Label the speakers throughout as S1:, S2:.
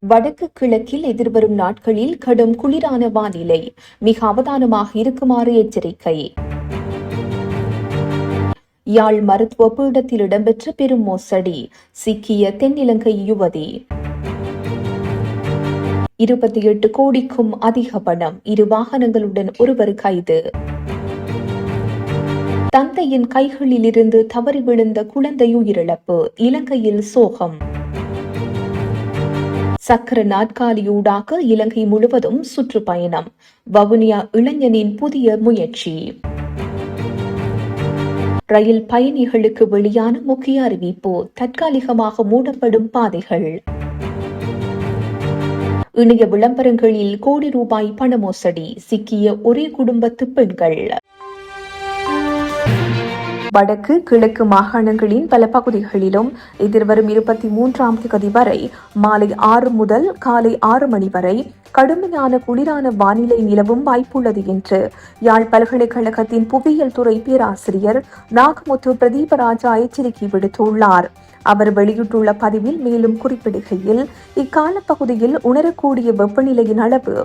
S1: வடக்கு கிழக்கில் எதிர்வரும் நாட்களில் கடும் குளிரான வானிலை, மிக அவதானமாக இருக்குமாறு எச்சரிக்கை. யாழ் மருத்துவ பீடத்தில் இடம்பெற்ற பெரும் மோசடி, சிக்கிய தென்னிலங்கை யுவதி. 28 கோடிக்கும் அதிக பணம், 2 வாகனங்களுடன் ஒருவர் கைது. தந்தையின் கைகளில் இருந்து தவறி விழுந்த குழந்தை உயிரிழப்பு, இலங்கையில் சோகம். சக்கர நாற்காலியூடாக இலங்கை முழுவதும் சுற்றுப்பயணம், வவுனியா இளைஞனின் புதிய முயற்சி. ரயில் பயணிகளுக்கு வெளியான முக்கிய அறிவிப்பு, தற்காலிகமாக மூடப்படும் பாதைகள். இணைய விளம்பரங்களில் கோடி ரூபாய் பண மோசடி, சிக்கிய ஒரே குடும்பத்து பெண்கள். வடக்கு கிழக்கு மாகாணங்களின் பல பகுதிகளிலும் எதிர்வரும் 23ஆம் தேதி வரை மாலை 6 முதல் காலை 6 மணி வரை கடுமையான குளிரான வானிலை நிலவும் வாய்ப்புள்ளது என்று யாழ் பல்கலைக்கழகத்தின் புவியியல் துறை பேராசிரியர் நாகமுத்து பிரதீபராஜா எச்சரிக்கை விடுத்துள்ளார். அவர் வெளியிட்டுள்ள பதிவில் மேலும் குறிப்பிடுகையில், இக்கால பகுதியில் உணரக்கூடிய வெப்பநிலையின் அளவு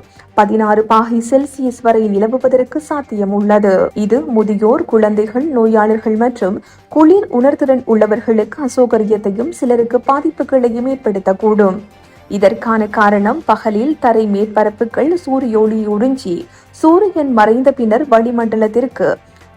S1: 16 பாகை செல்சியஸ் வரை நிலவுவதற்கு சாத்தியம் உள்ளது. இது முதியோர், குழந்தைகள், நோயாளர்கள் மற்றும் குளிர் உணர்திறன் உள்ளவர்களுக்கு அசௌகரியத்தையும் சிலருக்கு பாதிப்புகளையும் ஏற்படுத்தக்கூடும். இதற்கான காரணம், பகலில் தரை மேற்பரப்புகள் சூரிய ஒளி உறிஞ்சி சூரியன் மறைந்த பின்னர் வளிமண்டலத்திற்கு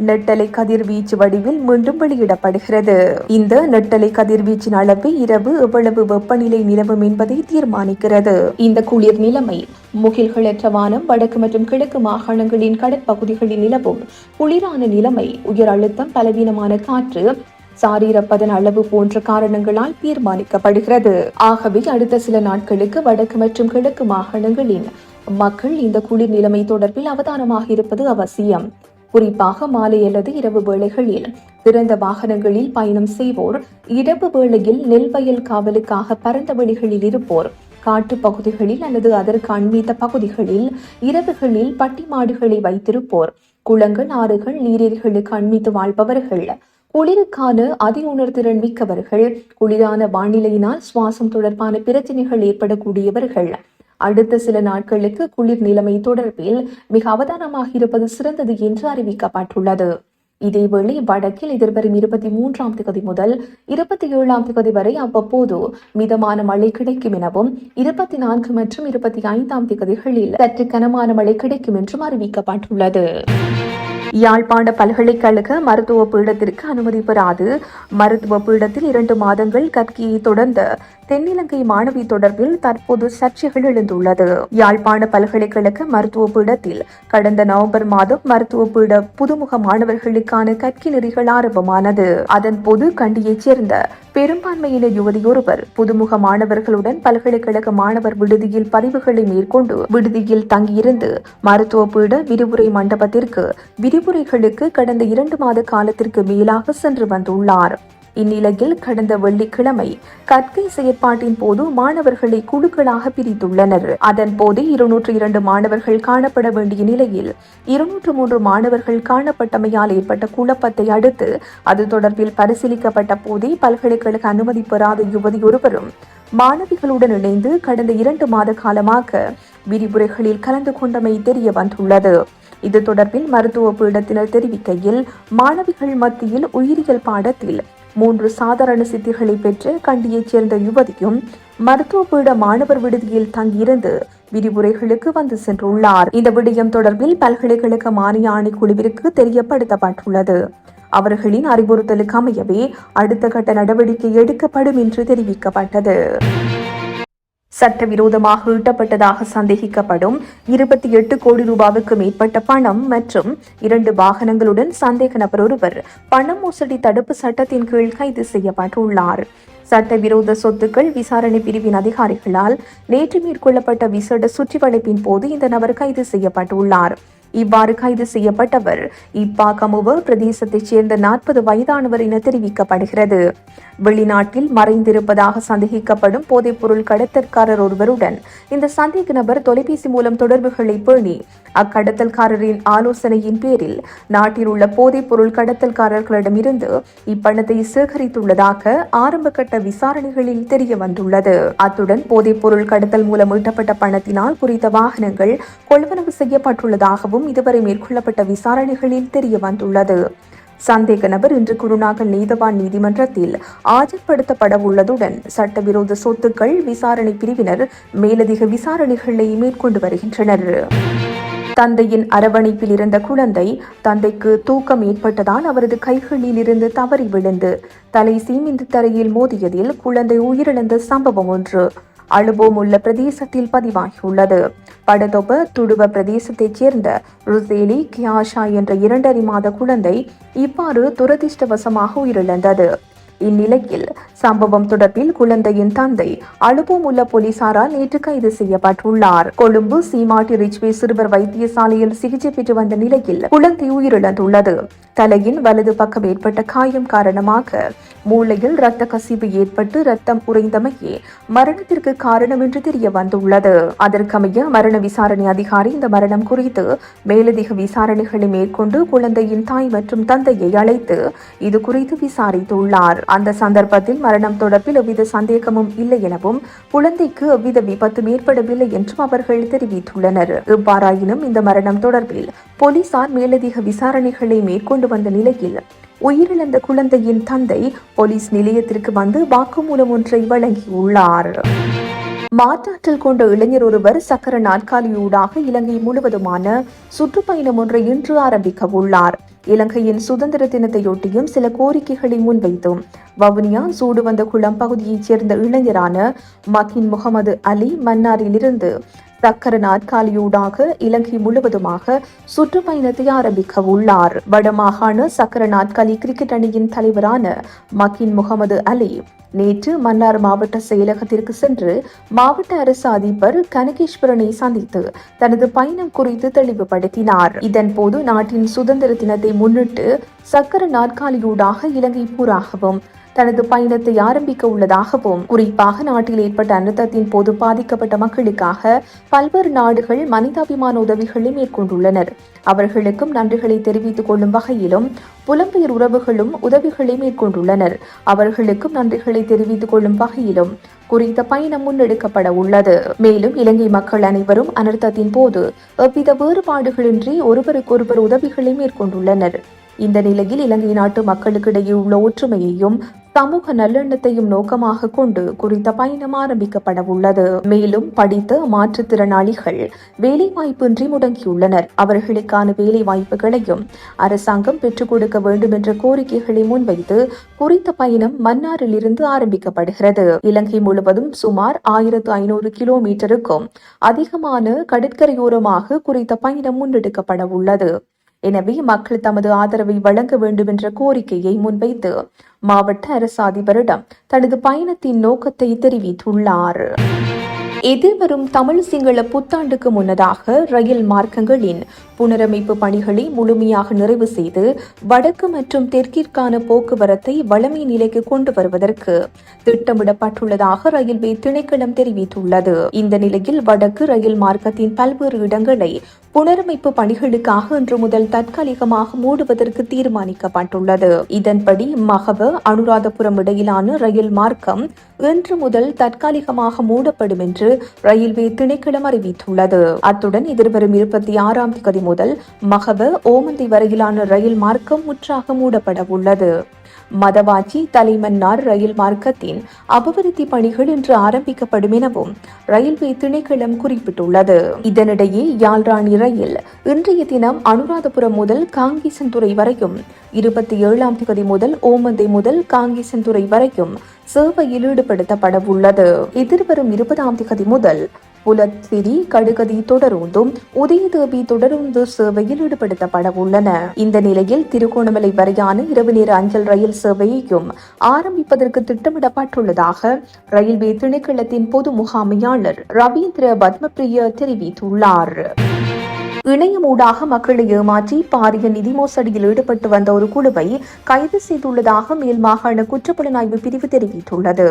S1: நெட்டலை கதிர்வீச்சு வடிவில் மீண்டும் வெளியிடப்படுகிறது. இந்த நெட்டலை கதிர்வீச்சின் அளவு இரவு எவ்வளவு வெப்பநிலை நிலவும் என்பதை தீர்மானிக்கிறது. இந்த குளிர் நிலைமை முகில்களற்ற வானம், வடக்கு மற்றும் கிழக்கு மாகாணங்களின் கடற்பகுதிகளில் நிலவும் குளிரான நிலைமை, உயர் அழுத்தம், பலவீனமான காற்று, சாரீரப்பதன் அளவு போன்ற காரணங்களால் தீர்மானிக்கப்படுகிறது. ஆகவே அடுத்த சில நாட்களுக்கு வடக்கு மற்றும் கிழக்கு மாகாணங்களின் மக்கள் இந்த குளிர் நிலைமை தொடர்பில் அவதானமாக இருப்பது அவசியம். குறிப்பாக மாலை அல்லது இரவு வேளைகளில் திறந்த வாகனங்களில் பயணம் செய்வோர், இரவு வேளையில் நெல் வயல் காவலுக்காக பரந்த வெளிகளில் இருப்போர், காட்டு பகுதிகளில் அல்லது அதற்கு அண்மித்த பகுதிகளில் இரவுகளில் பட்டி மாடுகளை வைத்திருப்போர், குளங்கள், ஆறுகள், நீரேரிகளுக்கு அண்மித்து வாழ்பவர்கள், குளிருக்கான அதி உணர்திறன் மிக்கவர்கள், குளிரான வானிலையினால் சுவாசம் தொடர்பான பிரச்சனைகள் ஏற்படக்கூடியவர்கள் அடுத்த சில நாட்களுக்கு குளிர் நிலைமை தொடர்பில் மிக அவதானமாக இருப்பது சிறந்தது என்று அறிவிக்கப்பட்டுள்ளது. இதேவேளை வடக்கில் எதிர்வரும் 23ஆம் தேதி முதல் 27ஆம் தேதி வரை அவ்வப்போது மிதமான மழை கிடைக்கும் எனவும் 24 மற்றும் 25ஆம் தேதிகளில் சற்று கனமான மழை கிடைக்கும் என்றும் அறிவிக்கப்பட்டுள்ளது. யாழ்ப்பாண பல்கலைக்கழக மருத்துவ பீடத்திற்கு அனுமதி பெறாது மருத்துவ பீடத்தில் 2 மாதங்கள் கற்கையை தொடர்ந்த தென்னிலங்கை மாணவி தொடர்பில் தற்போது சர்ச்சைகள் எழுந்துள்ளது. யாழ்ப்பாண பல்கலைக்கழக மருத்துவ பீடத்தில் கடந்த நவம்பர் மாதம் மருத்துவ பீட புதுமுக மாணவர்களுக்கான கற்கை நெறிகள் ஆரம்பமானது. அதன் போது கண்டியைச் சேர்ந்த பெரும்பான்மையின யுவதியொருவர் புதுமுக மாணவர்களுடன் பல்கலைக்கழக மாணவர் விடுதியில் பதிவுகளை மேற்கொண்டு விடுதியில் தங்கியிருந்து மருத்துவ பீட விரிவுரை மண்டபத்திற்கு விரிவுரைகளுக்கு கடந்த 2 மாத காலத்திற்கு மேலாக சென்று வந்துள்ளார். இந்நிலையில் கடந்த வெள்ளிக்கிழமை கற்கை செயற்பாட்டின் போது மாணவர்களை குழுக்களாக பிரித்துள்ளனர். அதன் போது 202 மாணவர்கள் காணப்பட வேண்டிய நிலையில் 203 மாணவர்கள் காணப்பட்டமையால் ஏற்பட்ட குழப்பத்தை அடுத்து அது தொடர்பில் பரிசீலிக்கப்பட்ட போதே பல்கலைக்கழக அனுமதி பெறாத யுவதி ஒருவரும் மாணவிகளுடன் இணைந்து கடந்த 2 மாத காலமாக விரிவுரைகளில் கலந்து கொண்டமை தெரிய வந்துள்ளது. இது தொடர்பில் மருத்துவ பீடத்தினர் தெரிவிக்கையில், மாணவிகள் மத்தியில் உயிரியல் பாடத்தில் 3 சாதாரண சித்திகளை பெற்று கண்டியைச் சேர்ந்த யுவதியும் மருத்துவ பீட மாணவர் விடுதியில் தங்கியிருந்து விரிவுரைகளுக்கு வந்து சென்றுள்ளார். இந்த விடயம் தொடர்பில் பல்கலைக்கழக மானிய ஆணைக்குழுவிற்கு தெரியப்படுத்தப்பட்டுள்ளது. அவர்களின் அறிவுறுத்தலுக்கு அமையவே அடுத்த கட்ட நடவடிக்கை எடுக்கப்படும் என்று தெரிவிக்கப்பட்டது. சட்டவிரோதமாக ஈட்டப்பட்டதாக சந்தேகிக்கப்படும் 28 கோடி ரூபாவுக்கு மேற்பட்ட பணம் மற்றும் 2 வாகனங்களுடன் சந்தேக நபர் ஒருவர் பண மோசடி தடுப்பு சட்டத்தின் கீழ் கைது செய்யப்பட்டுள்ளார். சட்டவிரோத சொத்துக்கள் விசாரணை பிரிவின் அதிகாரிகளால் நேற்று மேற்கொள்ளப்பட்ட விசேட சுற்றிவளைப்பின் போது இந்த நபர் கைது செய்யப்பட்டுள்ளார். இவ்வாறு கைது செய்யப்பட்டவர் இப்பாகமுவ பிரதேசத்தைச் சேர்ந்த 40 வயதானவர் என தெரிவிக்கப்படுகிறது. வெளிநாட்டில் மறைந்திருப்பதாக சந்தேகிக்கப்படும் போதைப்பொருள் கடத்தல்காரர் ஒருவருடன் இந்த சந்தேக நபர் தொலைபேசி மூலம் தொடர்புகளை பேணி அக்கடத்தல்காரரின் ஆலோசனையின் பேரில் நாட்டில் உள்ள போதைப்பொருள் கடத்தல்காரர்களிடமிருந்து இப்பணத்தை சேகரித்துள்ளதாக ஆரம்பகட்ட விசாரணைகளில் தெரிய வந்துள்ளது. அத்துடன் போதைப்பொருள் கடத்தல் மூலம் ஈட்டப்பட்ட பணத்தினால் குறித்த வாகனங்கள் கொள்வனவு செய்யப்பட்டுள்ளதாகவும் இதுவரை மேற்கொள்ளப்பட்ட விசாரணைகளில் தெரிய வந்துள்ளது. சந்தேக நபர் இன்று குருநாகல் நீதவான் நீதிமன்றத்தில் ஆஜர்படுத்தப்பட உள்ளதுடன் சட்டவிரோத சொத்துக்கள் விசாரணை பிரிவினர் மேலதிக விசாரணைகளை மேற்கொண்டு வருகின்றனர். தந்தையின் அரவணைப்பில் இருந்த குழந்தை தந்தைக்கு தூக்கம் ஏற்பட்டதால் அவரது கைகளில் இருந்து தவறி விழுந்து தலை சீமிந்து தரையில் மோதியதில் குழந்தை உயிரிழந்த சம்பவம் ஒன்று அலுபோம் உள்ள பிரதேசத்தில் பதிவாகியுள்ளது. படதொப துடுவ பிரதேசத்தைச் சேர்ந்த ருசேலி கியாஷா என்ற 2.5 மாத குழந்தை இவ்வாறு துரதிர்ஷ்டவசமாக உயிரிழந்தது. இந்நிலையில் சம்பவம் தொடர்பில் குழந்தையின் தந்தை அலுபோம் உள்ள போலீசாரால் நேற்று கைது செய்யப்பட்டுள்ளார். கொழும்பு சீமாட்டி ரிச்வே சிறுவர் வைத்தியசாலையில் சிகிச்சை பெற்று வந்த நிலையில் குழந்தை உயிரிழந்துள்ளது. தலையின் வலது பக்கம் ஏற்பட்ட காயம் காரணமாக மூளையில் இரத்த கசிவு ஏற்பட்டு ரத்தம் உறைந்தமையே மரணத்திற்கு காரணம் என்று தெரிய வந்துள்ளது. அதற்கமைய மரண விசாரணை அதிகாரி இந்த மரணம் குறித்து மேலதிக விசாரணைகளை மேற்கொண்டு குழந்தையின் தாய் மற்றும் தந்தையை அழைத்து இது குறித்து விசாரித்துள்ளார். அந்த சந்தர்ப்பத்தில் மரணம் தொடர்பில் எவ்வித சந்தேகமும் இல்லை எனவும் குழந்தைக்கு எவ்வித விபத்தும் ஏற்படவில்லை என்றும் அவர்கள் தெரிவித்துள்ளனர். எவ்வாறாயினும் இந்த மரணம் தொடர்பில் போலீசார் மேலதிக விசாரணைகளை மேற்கொண்டு வந்த நிலையில் உயிரிழந்த குழந்தையின் தந்தை போலீஸ் நிலையத்திற்கு வந்து வாக்குமூலம் ஒன்றை வழங்கியுள்ளார். மாற்றாற்றல் கொண்ட இளைஞர் ஒருவர் சக்கர நாற்காலியூடாக இலங்கை முழுவதுமான சுற்றுப்பயணம் ஒன்றை இன்று ஆரம்பிக்க உள்ளார். இலங்கையின் சுதந்திர தினத்தையொட்டியும் சில கோரிக்கைகளை முன்வைத்தும் வவுனியா சூடுவந்த குளம் பகுதியைச் சேர்ந்த இளைஞரான மகின் முகமது அலி மன்னாரிலிருந்து சக்கர நாற்காலியூடாக இலங்கை முழுவதுமாக சுற்றுப்பயணத்தை ஆரம்பிக்க உள்ளார். வடமாகாண சக்கர நாற்காலி கிரிக்கெட் அணியின் தலைவரான மகின் முகமது அலி நேற்று மன்னார் மாவட்ட செயலகத்திற்கு சென்று மாவட்ட அரசு அதிபர் கனகேஸ்வரனை சந்தித்து தனது பயணம் குறித்து தெளிவுபடுத்தினார். இதன்போது நாட்டின் சுதந்திர தினத்தை முன்னிட்டு சக்கர நாற்காலியூடாக இலங்கை பூராகவும் தனது பயணத்தை ஆரம்பிக்க உள்ளதாகவும் குறிப்பாக நாட்டில் ஏற்பட்ட அனர்த்தத்தின் போது பாதிக்கப்பட்ட மக்களுக்காக பல்வேறு நாடுகள் மனிதாபிமான உதவிகளை மேற்கொண்டுள்ளனர். அவர்களுக்கும் நன்றிகளை தெரிவித்துக் கொள்ளும் வகையிலும் புலம்பெயர் உறவுகளும் உதவிகளை மேற்கொண்டுள்ளனர். அவர்களுக்கும் நன்றிகளை தெரிவித்துக் கொள்ளும் வகையிலும் குறித்த பயணம் முன்னெடுக்கப்பட உள்ளது. மேலும் இலங்கை மக்கள் அனைவரும் அனர்த்தத்தின் போது எவ்வித வேறுபாடுகளின்றி ஒருவருக்கொருவர் உதவிகளை மேற்கொண்டுள்ளனர். இந்த நிலையில் இலங்கை நாட்டு மக்களுக்கிடையே உள்ள ஒற்றுமையையும் சமூக நல்லெண்ணத்தையும் நோக்கமாக கொண்டு குறித்த பயணம் ஆரம்பிக்கப்பட உள்ளது. மேலும் படித்த மாற்றுத்திறனாளிகள் வேலைவாய்ப்பின்றி முடங்கியுள்ளனர். அவர்களுக்கான வேலை வாய்ப்புகளையும் அரசாங்கம் பெற்றுக் கொடுக்க வேண்டும் என்ற கோரிக்கைகளை முன்வைத்து குறித்த பயணம் மன்னாரில் இருந்து ஆரம்பிக்கப்படுகிறது. இலங்கை முழுவதும் சுமார் 1500 கிலோமீட்டருக்கும் அதிகமான கடற்கரையோரமாக குறித்த பயணம் முன்னெடுக்கப்பட உள்ளது. எனவே மக்கள் தமது ஆதரவை வழங்க வேண்டும் என்ற கோரிக்கையை முன்வைத்து மாவட்ட அரசு அதிபரிடம் தனது பயணத்தின் நோக்கத்தை தெரிவித்துள்ளார். எதிர்வரும் தமிழ் சிங்கள புத்தாண்டுக்கு முன்னதாக ரயில் மார்க்கங்களின் புனரமைப்பு பணிகளை முழுமையாக நிறைவு செய்து வடக்கு மற்றும் தெற்கிற்கான போக்குவரத்தை வழமை நிலைக்கு கொண்டு வருவதற்கு திட்டமிடப்பட்டுள்ளதாக ரயில்வே திணைக்களம் தெரிவித்துள்ளது. இந்த நிலையில் வடக்கு ரயில் மார்க்கத்தின் பல்வேறு இடங்களை புனரமைப்பு பணிகளுக்காக இன்று முதல் தற்காலிகமாக மூடுவதற்கு தீர்மானிக்கப்பட்டுள்ளது. இதன்படி மகவ அனுராதபுரம் இடையிலான ரயில் மார்க்கம் இன்று முதல் தற்காலிகமாக மூடப்படும் என்று ரயில்வே திணைக்களம் அறிவித்துள்ளது. அத்துடன் எதிர்வரும் 26ஆம் தேதி முதல் மகவ ஓமந்தை வரையிலான ரயில் மார்க்கம் முற்றாக மூடப்பட உள்ளது. மதவாச்சி தலைமன்னார் ரயில் மார்க்கத்தின் அபிவிருத்தி பணிகள் இன்று ஆரம்பிக்கப்படும் எனவும் ரயில்வே திணைக்களம் குறிப்பிட்டுள்ளது. இதனிடையே யாழ்ராணி ரயில் இன்றைய தினம் அனுராதபுரம் முதல் காங்கேசன்துறை வரையும் 27ஆம் தேதி முதல் ஓமந்தை முதல் காங்கேசன்துறை வரையும் சேவையில் ஈடுபடுத்தப்பட உள்ளது. எதிர்வரும் 20ஆம் தேதி முதல் புலத்திரி கடுகதி தொடருந்தும் உதயதேவி தொடருந்து சேவையில் ஈடுபடுத்தப்பட உள்ளன. இந்த நிலையில் திருகோணமலை வரையான இரவு நேர அஞ்சல் ரயில் சேவையையும் ஆரம்பிப்பதற்கு திட்டமிடப்பட்டுள்ளதாக ரயில்வே திணைக்களத்தின் பொது முகாமையாளர் ரவீந்திர பத்மபிரிய தெரிவித்துள்ளார். இணையமூடாக மக்களை ஏமாற்றி பாரிய நிதி மோசடியில் ஈடுபட்டு வந்த ஒரு குழுவை கைது செய்துள்ளதாக மேல் மாகாண குற்றப்புலனாய்வு பிரிவு தெரிவித்துள்ளது.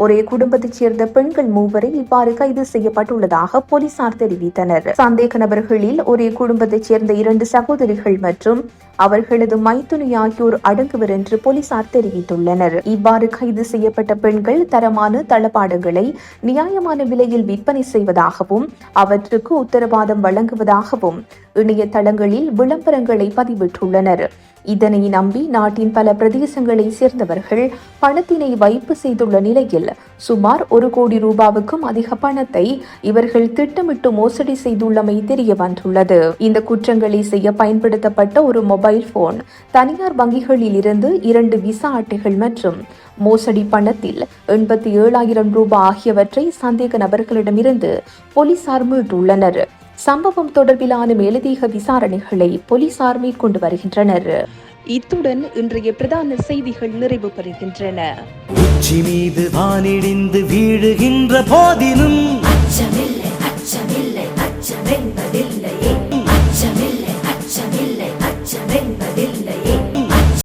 S1: ஒரே குடும்பத்தைச் சேர்ந்த பெண்கள் மூவரை இவ்வாறு கைது செய்யப்பட்டுள்ளதாக போலீசார் தெரிவித்தனர். சந்தேக நபர்களில் ஒரே குடும்பத்தைச் சேர்ந்த 2 சகோதரிகள் மற்றும் அவர்களது மைத்துனி ஆகியோர் அடங்குவர் என்று போலீசார் தெரிவித்துள்ளனர். இவ்வாறு கைது செய்யப்பட்ட பெண்கள் தரமான தளபாடங்களை நியாயமான விலையில் விற்பனை செய்வதாகவும் அவற்றுக்கு உத்தரவாதம் வழங்குவதாகவும் இணையதளங்களில் விளம்பரங்களை பதிவிட்டுள்ளனர். இதனை நம்பி நாட்டின் பல பிரதேசங்களை சேர்ந்தவர்கள் பணத்தினை வைப்பு செய்துள்ள நிலையில் சுமார் 1 கோடி ரூபாவுக்கும் அதிக பணத்தை இவர்கள் திட்டமிட்டு மோசடி செய்துள்ளமை தெரிய வந்துள்ளது. இந்த குற்றங்களை செய்ய பயன்படுத்தப்பட்ட ஒரு மொபைல் போன், தனியார் வங்கிகளில் இருந்து 2 விசா அட்டைகள் மற்றும் மோசடி பணத்தில் 87,000 ரூபாய் ஆகியவற்றை சந்தேக நபர்களிடமிருந்து போலீசார் மீட்டுள்ளனர். சம்பவம் தொடர்பிலான மேலதிக விசாரணைகளை போலீசார் மேற்கொண்டு வருகின்றனர். இத்துடன் இன்றைய பிரதான செய்திகள் நிறைவு பெறுகின்றன.
S2: உச்சி மீது வானிடிந்து வீழுகின்ற போதிலும்
S3: அச்சமில்லை, அச்சமில்லை, அச்சமென்பதில்லையே. அச்சமில்லை, அச்சமில்லை, அச்சமென்பதில்லை.